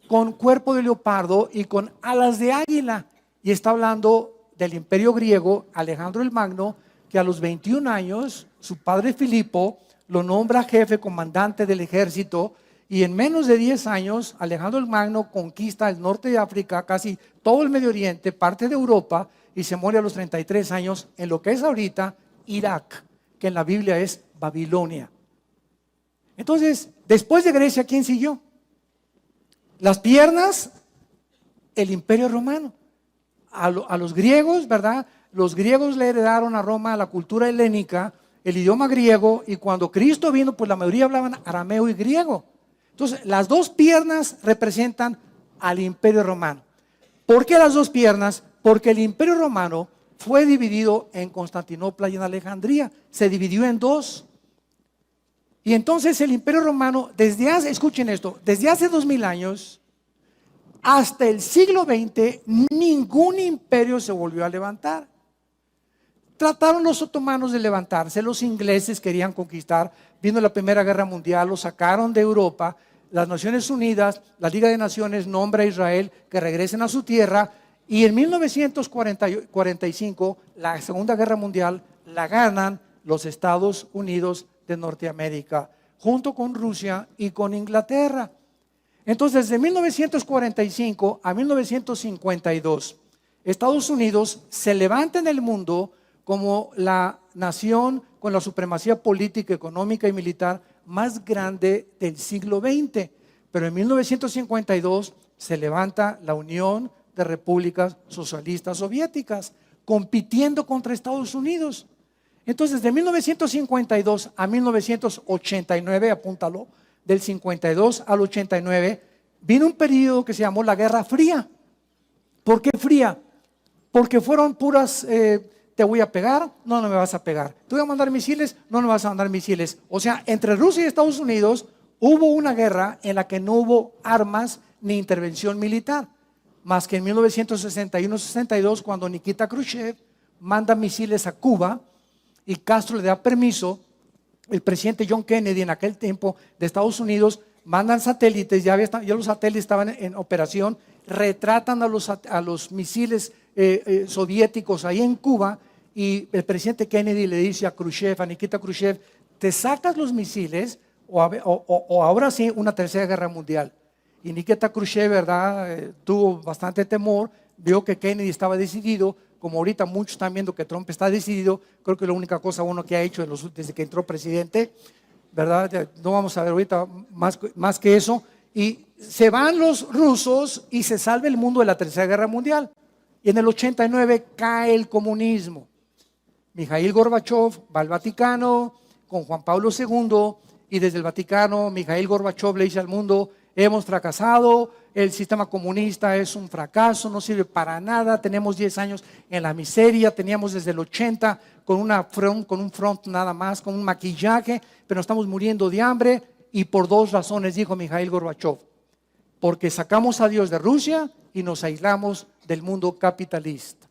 con cuerpo de leopardo y con alas de águila. Y está hablando del imperio griego, Alejandro el Magno, que a los 21 años su padre Filipo lo nombra jefe comandante del ejército, y en menos de 10 años Alejandro el Magno conquista el norte de África, casi todo el Medio Oriente, parte de Europa, y se muere a los 33 años en lo que es ahorita Irak, que en la Biblia es Babilonia. Entonces, después de Grecia, ¿quién siguió? Las piernas, el imperio romano. A los griegos, ¿verdad? Los griegos le heredaron a Roma la cultura helénica, el idioma griego, y cuando Cristo vino, pues la mayoría hablaban arameo y griego. Entonces, las dos piernas representan al imperio romano. ¿Por qué las dos piernas? Porque el imperio romano fue dividido en Constantinopla y en Alejandría. Se dividió en dos. Y entonces el imperio romano, escuchen esto, desde hace 2000 años hasta el siglo XX, ningún imperio se volvió a levantar. Trataron los otomanos de levantarse, los ingleses querían conquistar, vino la Primera Guerra Mundial, los sacaron de Europa, las Naciones Unidas, la Liga de Naciones nombra a Israel que regresen a su tierra, y en 1945, la Segunda Guerra Mundial la ganan los Estados Unidos de Norteamérica, junto con Rusia y con Inglaterra. Entonces, de 1945 a 1952, Estados Unidos se levanta en el mundo como la nación con la supremacía política, económica y militar más grande del siglo XX. Pero en 1952 se levanta la Unión de Repúblicas Socialistas Soviéticas, compitiendo contra Estados Unidos. Entonces, de 1952 a 1989, apúntalo, del 52 al 89, vino un periodo que se llamó la Guerra Fría. ¿Por qué fría? Porque fueron puras, te voy a pegar, no me vas a pegar. Te voy a mandar misiles, no me vas a mandar misiles. O sea, entre Rusia y Estados Unidos hubo una guerra en la que no hubo armas ni intervención militar, más que en 1961-62, cuando Nikita Khrushchev manda misiles a Cuba y Castro le da permiso. El presidente John Kennedy, en aquel tiempo, de Estados Unidos, mandan satélites, ya los satélites estaban en operación, retratan a los misiles soviéticos ahí en Cuba, y el presidente Kennedy le dice a Nikita Khrushchev: te sacas los misiles o ahora sí una tercera guerra mundial. Y Nikita Khrushchev, ¿verdad? Tuvo bastante temor, vio que Kennedy estaba decidido. Como ahorita muchos están viendo que Trump está decidido, creo que la única cosa bueno que ha hecho desde que entró presidente, ¿verdad? No vamos a ver ahorita más que eso. Y se van los rusos y se salva el mundo de la Tercera Guerra Mundial. Y en el 89 cae el comunismo. Mikhail Gorbachev va al Vaticano con Juan Pablo II, y desde el Vaticano Mikhail Gorbachev le dice al mundo: hemos fracasado, el sistema comunista es un fracaso, no sirve para nada, tenemos 10 años en la miseria, teníamos desde el 80 con un front nada más, con un maquillaje, pero estamos muriendo de hambre, y por dos razones, dijo Mikhail Gorbachev: porque sacamos a Dios de Rusia y nos aislamos del mundo capitalista.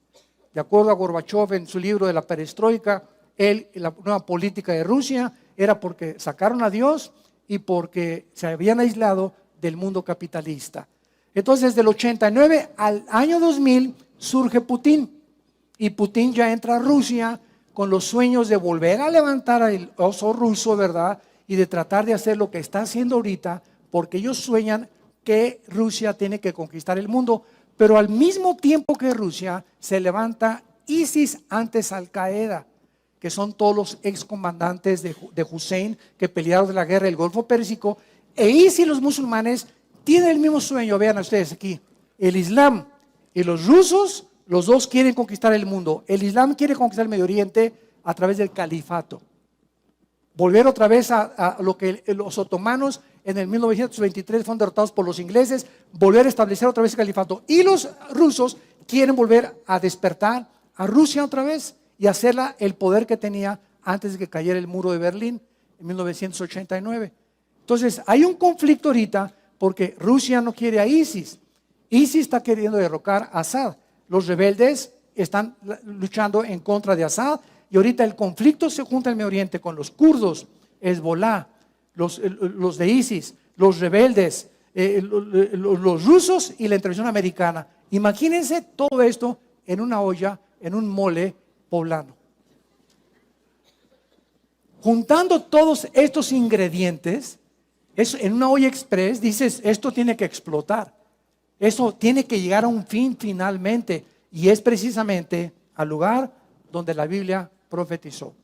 De acuerdo a Gorbachev, en su libro de la perestroika, la nueva política de Rusia era porque sacaron a Dios y porque se habían aislado del mundo capitalista. Entonces, del 89 al año 2000 surge Putin, y Putin ya entra a Rusia con los sueños de volver a levantar al oso ruso, ¿verdad? Y de tratar de hacer lo que está haciendo ahorita, porque ellos sueñan que Rusia tiene que conquistar el mundo. Pero al mismo tiempo que Rusia, se levanta ISIS, antes Al Qaeda, que son todos los excomandantes de Hussein que pelearon de la guerra del Golfo Pérsico. E ISIS, los musulmanes, tienen el mismo sueño. Vean ustedes aquí, el Islam y los rusos, los dos quieren conquistar el mundo. El Islam quiere conquistar el Medio Oriente a través del califato, volver otra vez a lo que los otomanos en el 1923 fueron derrotados por los ingleses, volver a establecer otra vez el califato. Y los rusos quieren volver a despertar a Rusia otra vez y hacerla el poder que tenía antes de que cayera el muro de Berlín en 1989. Entonces hay un conflicto ahorita porque Rusia no quiere a ISIS. ISIS está queriendo derrocar a Assad. Los rebeldes están luchando en contra de Assad, y ahorita el conflicto se junta en el Medio Oriente con los kurdos, Hezbollah, los de ISIS, los rebeldes, los rusos y la intervención americana. Imagínense todo esto en una olla, en un mole poblano. Juntando todos estos ingredientes, en una olla express, dices, esto tiene que explotar. Eso tiene que llegar a un fin finalmente, y es precisamente al lugar donde la Biblia profetizó.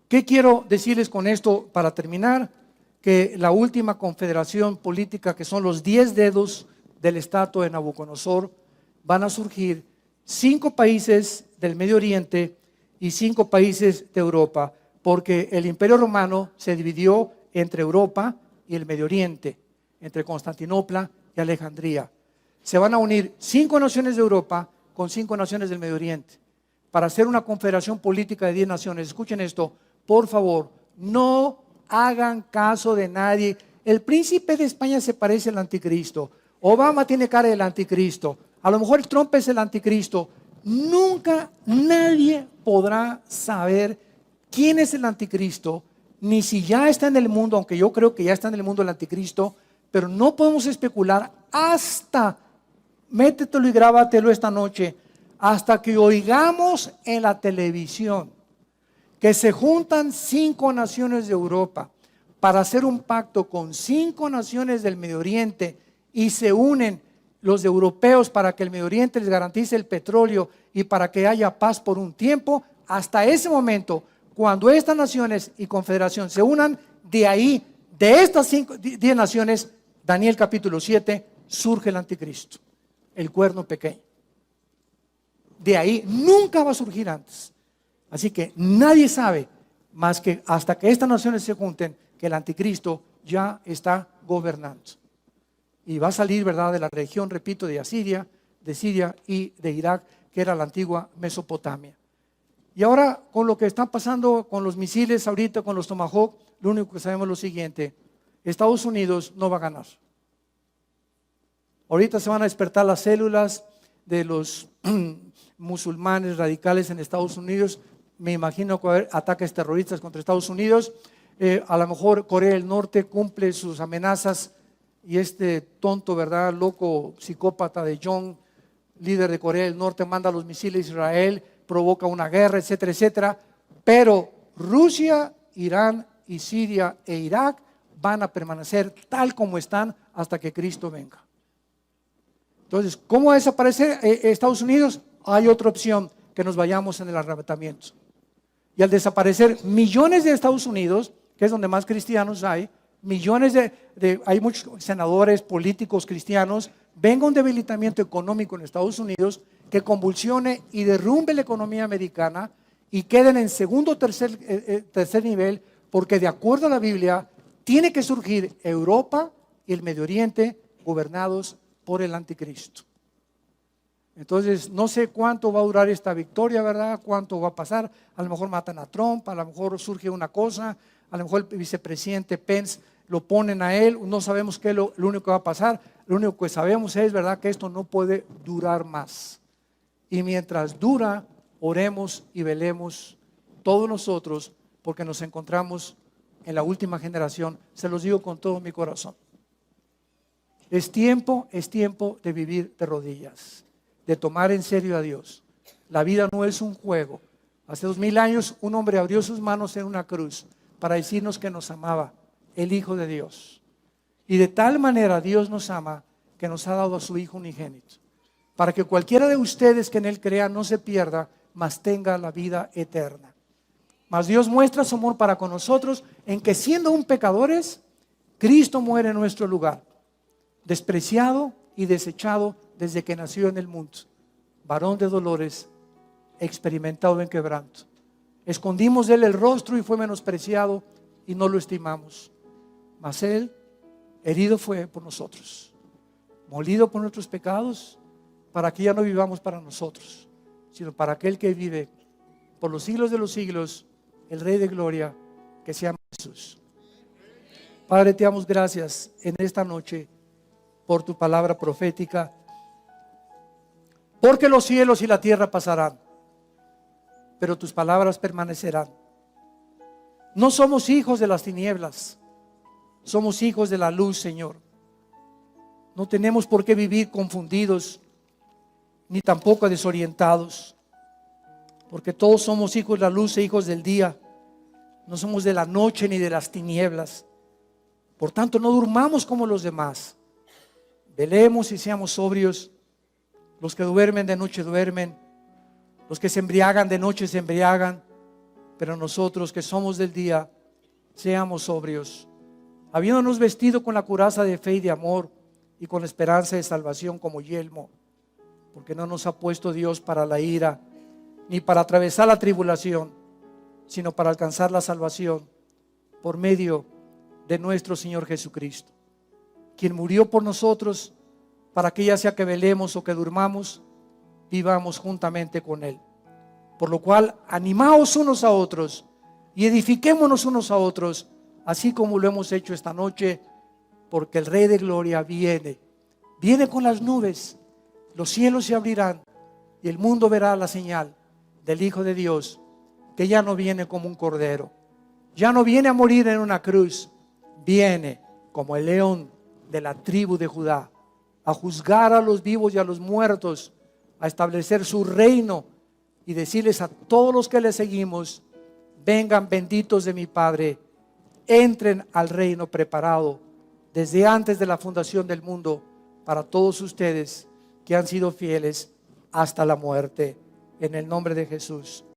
¿Qué quiero decirles con esto para terminar? Que la última confederación política, que son los 10 dedos del estatua de Nabucodonosor, van a surgir 5 países del Medio Oriente y 5 países de Europa, porque el Imperio Romano se dividió entre Europa y el Medio Oriente, entre Constantinopla y Alejandría. Se van a unir 5 naciones de Europa con 5 naciones del Medio Oriente para hacer una confederación política de 10 naciones. Escuchen esto, por favor, no hagan caso de nadie. El príncipe de España se parece al anticristo. Obama tiene cara del anticristo. A lo mejor Trump es el anticristo. Nunca nadie podrá saber quién es el anticristo, ni si ya está en el mundo, aunque yo creo que ya está en el mundo el anticristo, pero no podemos especular hasta, métetelo y grábatelo esta noche, hasta que oigamos en la televisión que se juntan 5 naciones de Europa para hacer un pacto con 5 naciones del Medio Oriente, y se unen los europeos para que el Medio Oriente les garantice el petróleo y para que haya paz por un tiempo. Hasta ese momento, cuando estas naciones y confederación se unan, de ahí, de estas 10 naciones, Daniel capítulo 7, surge el anticristo, el cuerno pequeño. De ahí nunca va a surgir antes. Así que nadie sabe más que hasta que estas naciones se junten que el anticristo ya está gobernando. Y va a salir, ¿verdad?, de la región, repito, de Asiria, de Siria y de Irak, que era la antigua Mesopotamia. Y ahora, con lo que está pasando con los misiles ahorita, con los Tomahawk, lo único que sabemos es lo siguiente: Estados Unidos no va a ganar. Ahorita se van a despertar las células de los musulmanes radicales en Estados Unidos. Me imagino que va a haber ataques terroristas contra Estados Unidos. A lo mejor Corea del Norte cumple sus amenazas, y este tonto, ¿verdad?, loco, psicópata de Jong, líder de Corea del Norte, manda los misiles a Israel, provoca una guerra, etcétera, etcétera. Pero Rusia, Irán y Siria e Irak van a permanecer tal como están hasta que Cristo venga. Entonces, ¿cómo va a desaparecer Estados Unidos? Hay otra opción: que nos vayamos en el arrebatamiento. Y al desaparecer millones de Estados Unidos, que es donde más cristianos hay, millones hay muchos senadores, políticos cristianos, venga un debilitamiento económico en Estados Unidos que convulsione y derrumbe la economía americana, y queden en segundo o tercer nivel, porque de acuerdo a la Biblia tiene que surgir Europa y el Medio Oriente gobernados por el anticristo. Entonces, no sé cuánto va a durar esta victoria, ¿verdad? Cuánto va a pasar. A lo mejor matan a Trump, a lo mejor surge una cosa, a lo mejor el vicepresidente Pence lo ponen a él, no sabemos qué es lo único que va a pasar. Lo único que sabemos es, ¿verdad?, que esto no puede durar más. Y mientras dura, oremos y velemos todos nosotros, porque nos encontramos en la última generación. Se los digo con todo mi corazón. Es tiempo de vivir de rodillas, de tomar en serio a Dios. La vida no es un juego. Hace 2000 años un hombre abrió sus manos en una cruz para decirnos que nos amaba, el Hijo de Dios. Y de tal manera Dios nos ama que nos ha dado a su Hijo unigénito, para que cualquiera de ustedes que en Él crea no se pierda, mas tenga la vida eterna. Mas Dios muestra su amor para con nosotros en que siendo aún pecadores, Cristo muere en nuestro lugar, despreciado y desechado desde que nació en el mundo, varón de dolores, experimentado en quebranto. Escondimos de Él el rostro y fue menospreciado y no lo estimamos. Mas Él herido fue por nosotros, molido por nuestros pecados, para que ya no vivamos para nosotros, sino para aquel que vive por los siglos de los siglos, el Rey de Gloria, que se llama Jesús. Padre, te damos gracias en esta noche por tu palabra profética, porque los cielos y la tierra pasarán, pero tus palabras permanecerán. No somos hijos de las tinieblas, somos hijos de la luz, Señor. No tenemos por qué vivir confundidos, ni tampoco desorientados, porque todos somos hijos de la luz e hijos del día. No somos de la noche ni de las tinieblas. Por tanto, no durmamos como los demás. Velemos y seamos sobrios. Los que duermen de noche duermen, los que se embriagan de noche se embriagan, pero nosotros que somos del día, seamos sobrios, habiéndonos vestido con la coraza de fe y de amor y con la esperanza de salvación como yelmo, porque no nos ha puesto Dios para la ira, ni para atravesar la tribulación, sino para alcanzar la salvación por medio de nuestro Señor Jesucristo, quien murió por nosotros, para que ya sea que velemos o que durmamos, vivamos juntamente con Él. Por lo cual, animaos unos a otros y edifiquémonos unos a otros, así como lo hemos hecho esta noche, porque el Rey de Gloria viene con las nubes, los cielos se abrirán y el mundo verá la señal del Hijo de Dios, que ya no viene como un cordero, ya no viene a morir en una cruz, viene como el león de la tribu de Judá, a juzgar a los vivos y a los muertos, a establecer su reino y decirles a todos los que le seguimos: vengan benditos de mi Padre, entren al reino preparado desde antes de la fundación del mundo para todos ustedes que han sido fieles hasta la muerte, en el nombre de Jesús.